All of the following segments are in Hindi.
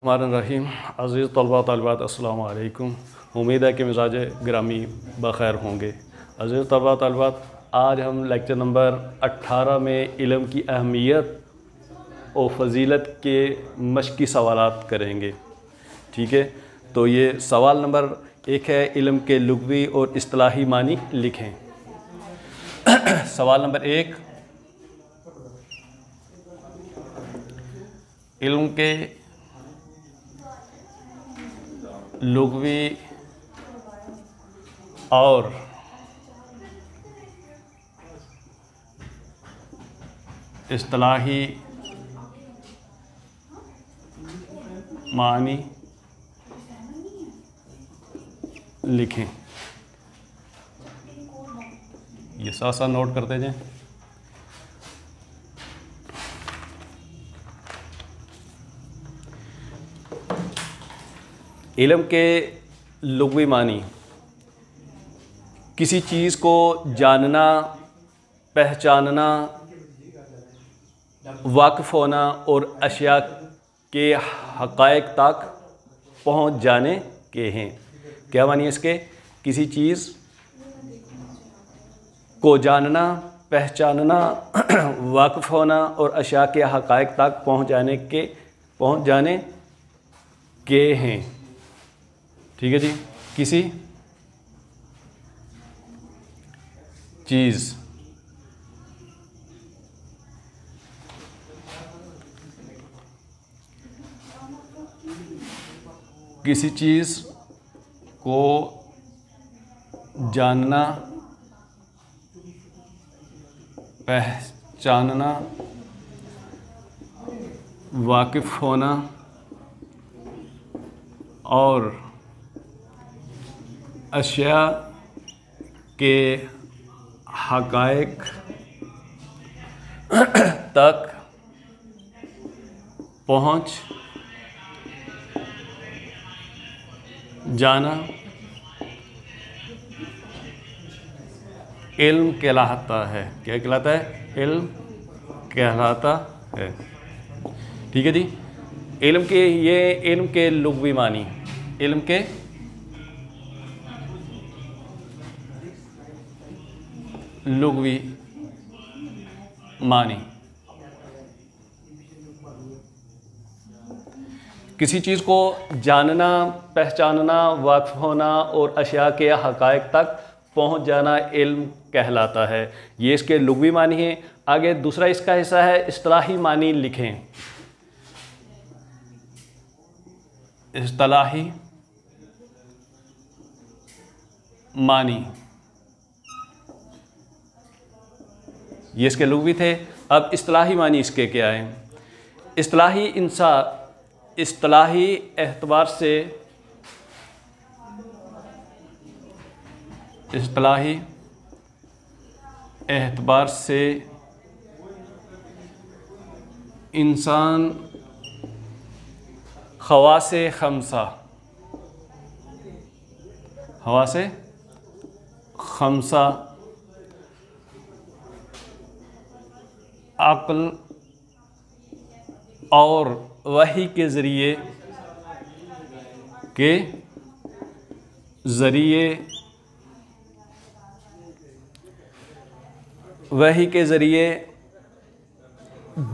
रहीम अज़ीज़ तलबा तलबात अस्सलामु अलैकुम। उम्मीद है कि मिजाज ग्रामी बख़ैर होंगे। अज़ीज़ तलबा तलबात, आज हम लेक्चर नंबर 18 में इल्म की अहमियत और फ़जीलत के मशक़ी सवालात करेंगे। ठीक है, तो ये सवाल नंबर 1 है, इल्म के लुग़वी और इस्तिलाही मानी लिखें। सवाल नंबर 1, इल्म के लुग़वी और इस्तिलाही मानी लिखें। ये साथ साथ नोट करते जाएं। इल्म के लुग़वी मानी किसी चीज़ को जानना, पहचानना, वाकिफ़ होना और अशिया के हक़ाइक़ तक पहुँच जाने के हैं। क्या मानी इसके? किसी चीज़ को जानना, पहचानना, वाकिफ़ होना और अशिया के हक़ाइक़ तक पहुँच जाने के हैं। ठीक है जी। किसी चीज़ को जानना, पहचानना, वाकिफ़ होना और अशिया के हक़ाइक़ तक पहुँच जाना इल्म कहलाता है। क्या कहलाता है? इल्म कहलाता है। ठीक है जी। इल्म के लुग़वी मानी, इल्म के लुग़वी मानी किसी चीज़ को जानना, पहचानना, वाकिफ़ होना और अशिया के हक़ाइक़ तक पहुँच जाना इल्म कहलाता है। ये इसके लुग़वी मानी है। आगे दूसरा इसका हिस्सा है, इस्तिलाही मानी लिखें। इस्तिलाही मानी ये इसके लुग़वी थे। अब इस्तिलाही मानी इसके क्या हैं? इस्तिलाही एतबार से इंसान खवासे खमसा अक़्ल और वही के ज़रिए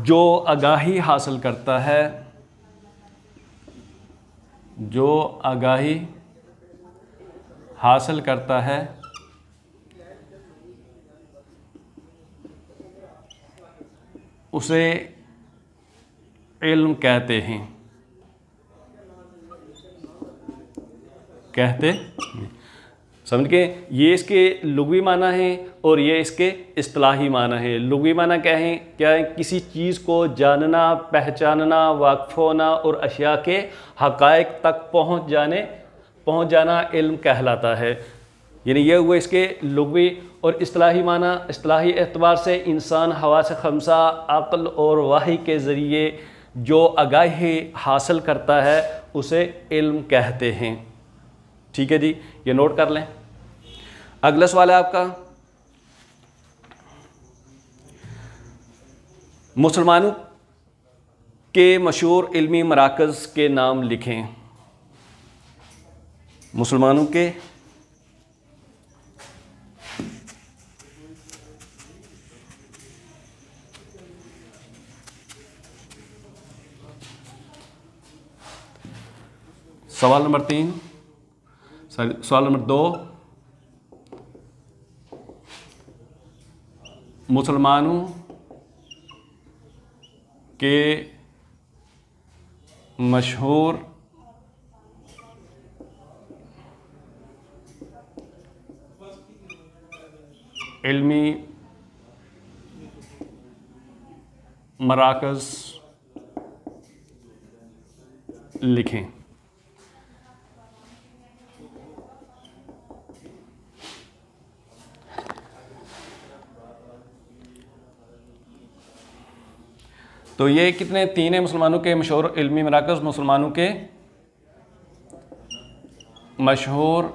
जो आगाही हासिल करता है उसे इल्म कहते हैं। समझ के? ये इसके लुग़वी माना है और ये इसके इस्तिलाही माना है। लुग़वी माना क्या है? किसी चीज़ को जानना, पहचानना, वाकिफ़ होना और अशिया के हक़ाइक़ तक पहुँच जाना इल्म कहलाता है। यानी ये हुए इसके लुग़वी। और इस्तिलाही माना, इस्तिलाही एतबार से इंसान हवास खमसा, अक़्ल और वही के ज़रिए जो आगाही हासिल करता है उसे इल्म कहते हैं। ठीक है जी, ये नोट कर लें। अगला सवाल है आपका, मुसलमानों के मशहूर इल्मी मराकज़ के नाम लिखें। मुसलमानों के सवाल नंबर 3, सवाल नंबर 2, मुसलमानों के मशहूर इल्मी मराकज़ लिखें। तो ये कितने 3 हैं मुसलमानों के मशहूर इल्मी मराकज़। मुसलमानों के मशहूर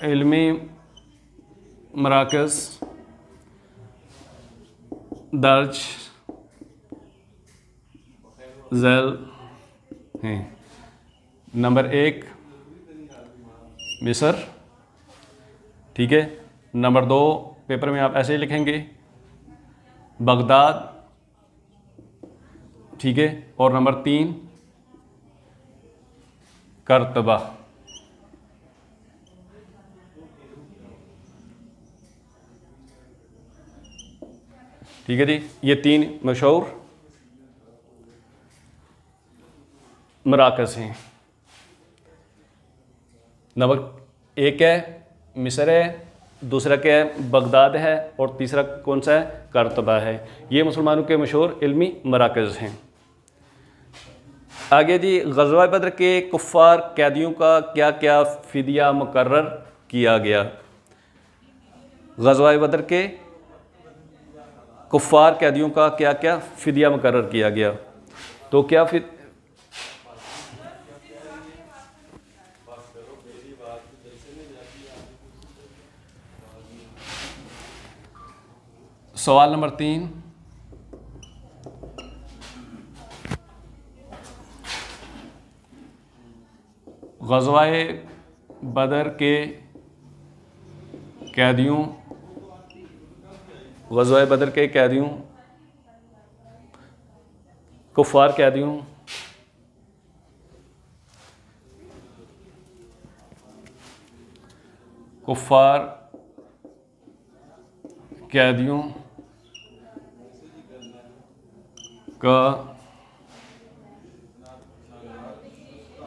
इल्मी मराकज़ दर्ज झैल हैं। नंबर 1 मिस्र, ठीक है। नंबर 2 पेपर में आप ऐसे ही लिखेंगे बगदाद, ठीक है। और नंबर 3 करतबा। ठीक है जी, ये 3 मशहूर मराकज़ हैं। नंबर 1 है मिस्र है, दूसरा क्या है बगदाद है, और तीसरा कौन सा है करतबा है। ये मुसलमानों के मशहूर इल्मी मराकज़ हैं। आगे जी, ग़ज़वा बदर के कुफ़ार कैदियों का क्या क्या फ़िदिया मुकर्रर किया गया। ग़ज़वा बदर के कुफ़ार कैदियों का क्या क्या फ़िदिया मुकर्रर किया गया। तो क्या फिर सवाल नंबर 3, ग़ज़वाए बदर के कैदियों, ग़ज़वाए बदर के कैदियों कुफ़ार कैदियों का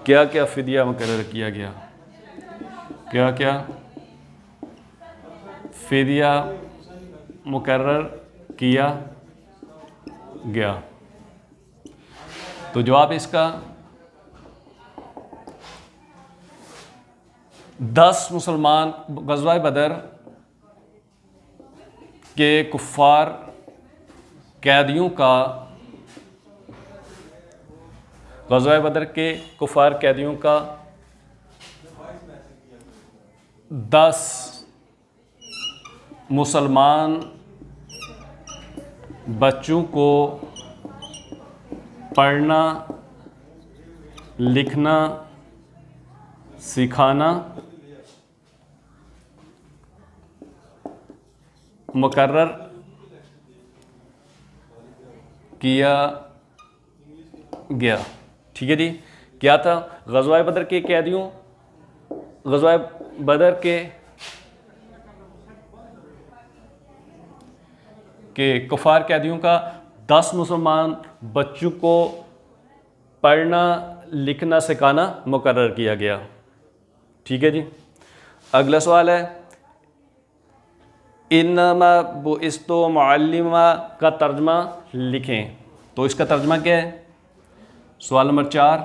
क्या क्या फ़िदिया मुकर्रर किया गया। क्या क्या फ़िदिया मुकर्रर किया गया। तो जवाब इसका 10 मुसलमान ग़ज़वा बदर के कुफ़ार कैदियों का, ग़ज़वा बदर के कुफ़ार कैदियों का 10 मुसलमान बच्चों को पढ़ना लिखना सिखाना मुकर्रर किया गया। ठीक है जी, क्या था ग़ज़वा बदर के कैदियों, ग़ज़वा बदर के कुफ़ार कैदियों का 10 मुसलमान बच्चों को पढ़ना लिखना सिखाना मुकर्रर किया गया। ठीक है जी, अगला सवाल है इन्नमा बुइस्तु मुअल्लिमा का तर्जमा लिखें। तो इसका तर्जमा क्या है। सवाल नंबर 4,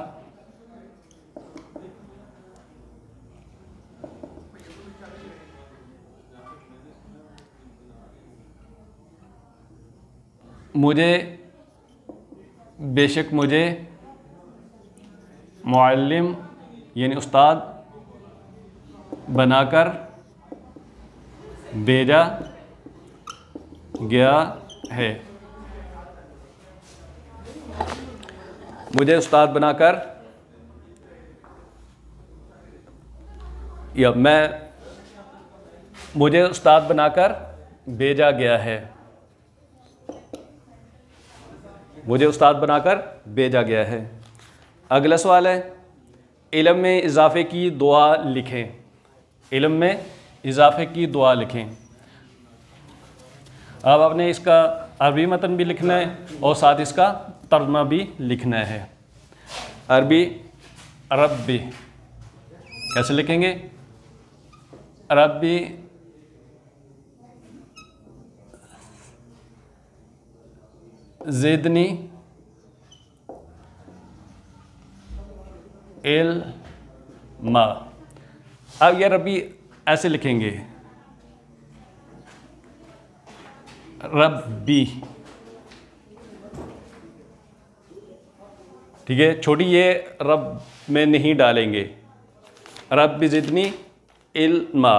मुझे बेशक मुझे मुअल्लिम यानी उस्ताद बनाकर भेजा गया है। मुझे उस्ताद बनाकर, या मुझे उस्ताद बनाकर भेजा गया है। मुझे उस्ताद बनाकर भेजा गया है। अगला सवाल है, इल्म में इजाफे की दुआ लिखें। इल्म में इजाफे की दुआ लिखें। अब आपने इसका अरबी मतन भी लिखना है और साथ इसका तर्जुमा भी लिखना है। अरबी रब्बी कैसे लिखेंगे? रब्बी ज़िदनी इल्मा। अब ये रब्बी ऐसे लिखेंगे, रब्बी, ठीक है। छोटी ये रब में नहीं डालेंगे, रब्बी ज़िदनी इल्मा,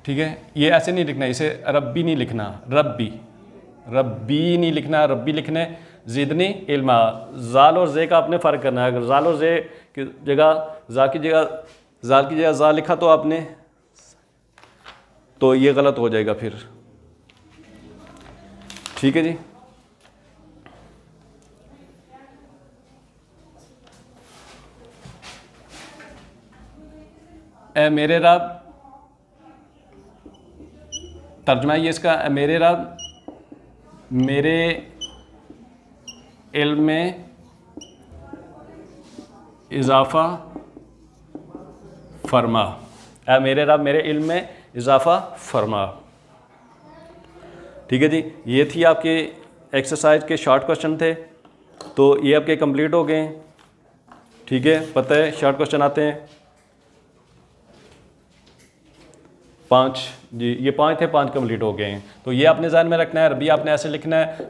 ठीक है। ये ऐसे नहीं लिखना, इसे रब्बी नहीं लिखना, रब्बी, रब्बी नहीं लिखना, रब्बी लिखना है। ज़िदनी इल्मा, ज़ाल और ज़े का आपने फ़र्क करना है। अगर ज़ाल और ज़े की जगह ज़ा की जगह ज़ाल की जगह ज़ा लिखा तो आपने, तो ये गलत हो जाएगा फिर, ठीक है जी। ए मेरे रब, तर्जुमा ये इसका, मेरे रब मेरे इल्म में इजाफ़ा फरमा। ए मेरे रब मेरे इल्म में इजाफ़ा फरमा, ठीक है जी। ये थी आपके एक्सरसाइज के शॉर्ट क्वेश्चन थे, तो ये आपके कंप्लीट हो गए, ठीक है। पता है शॉर्ट क्वेश्चन आते हैं 5 जी, ये 5 थे, 5 कंप्लीट हो गए हैं। तो ये आपने ध्यान में रखना है। अरबी आपने ऐसे लिखना है,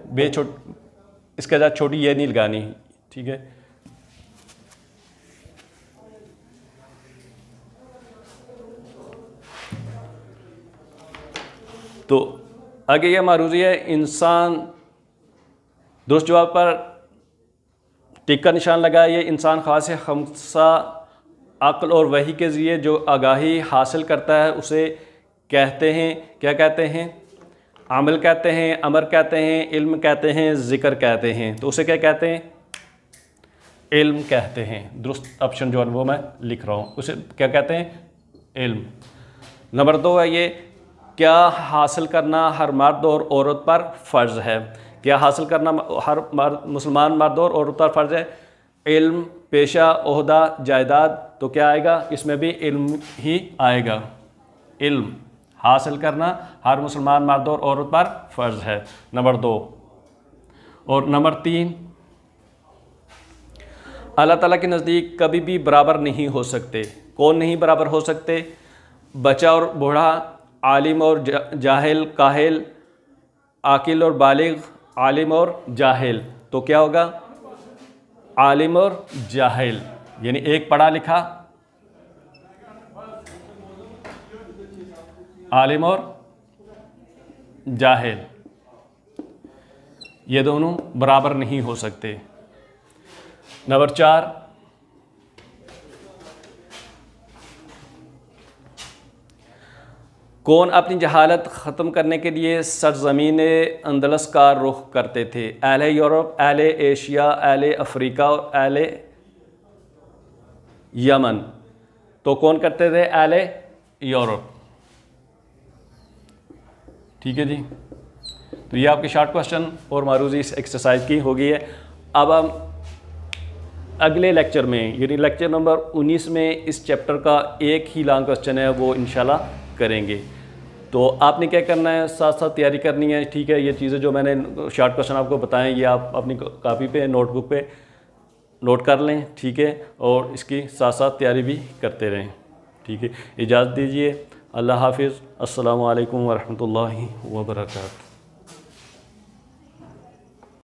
इसके साथ छोटी ये नहीं लगानी, ठीक है। तो आगे ये मारूजी है, इंसान दुरुस्त जवाब पर टिक का निशान लगाया। ये इंसान खास खमसा अक्ल और वही के ज़रिए जो आगाही हासिल करता है उसे कहते हैं, क्या कहते हैं? अमल कहते हैं, अमर कहते हैं, इल्म कहते हैं, ज़िक्र कहते हैं। तो उसे क्या कहते हैं? इल्म कहते हैं। दुरुस्त ऑप्शन जो है वो मैं लिख रहा हूँ, उसे क्या कहते हैं? इल्म। नंबर 2 है ये, क्या हासिल करना हर मर्द और औरत पर फ़र्ज़ है? क्या हासिल करना हर मुसलमान मर्द और औरत पर फ़र्ज़ है? इल्म, पेशा, ओहदा, जायदाद, तो क्या आएगा? इसमें भी इल्म ही आएगा। इल्म हासिल करना हर मुसलमान मर्द और औरत पर फ़र्ज़ है, नंबर 2। और नंबर 3, अल्लाह ताला के नज़दीक कभी भी बराबर नहीं हो सकते। कौन नहीं बराबर हो सकते? बच्चा और बूढ़ा, आलिम और जाहिल, काहिल, आकिल और बालिग, आलिम और जाहिल। तो क्या होगा? आलिम और जाहिल, यानी एक पढ़ा लिखा, आलिम और जाहिल, ये दोनों बराबर नहीं हो सकते। नंबर 4, कौन अपनी जहालत ख़त्म करने के लिए सरज़मीन अंदलस का रुख करते थे? अहले यूरोप, अहले एशिया, अहले अफ्रीका और अहले यमन। तो कौन करते थे? अहले यूरोप, ठीक है जी। तो ये आपके शॉर्ट क्वेश्चन और मारूजी इस एक्सरसाइज की हो गई है। अब हम अगले लेक्चर में, यानी लेक्चर नंबर 19 में इस चैप्टर का एक ही लॉन्ग क्वेश्चन है, वो इंशाल्लाह करेंगे। तो आपने क्या करना है, साथ साथ तैयारी करनी है, ठीक है। ये चीज़ें जो मैंने शॉर्ट क्वेश्चन आपको बताएं, ये आप अपनी कॉपी पे, नोटबुक पे नोट कर लें, ठीक है। और इसकी साथ साथ तैयारी भी करते रहें, ठीक है। इजाज़त दीजिए, अल्लाह हाफिज़, अस्सलामु अलैकुम वरहमतुल्लाहि वबरकातुहू।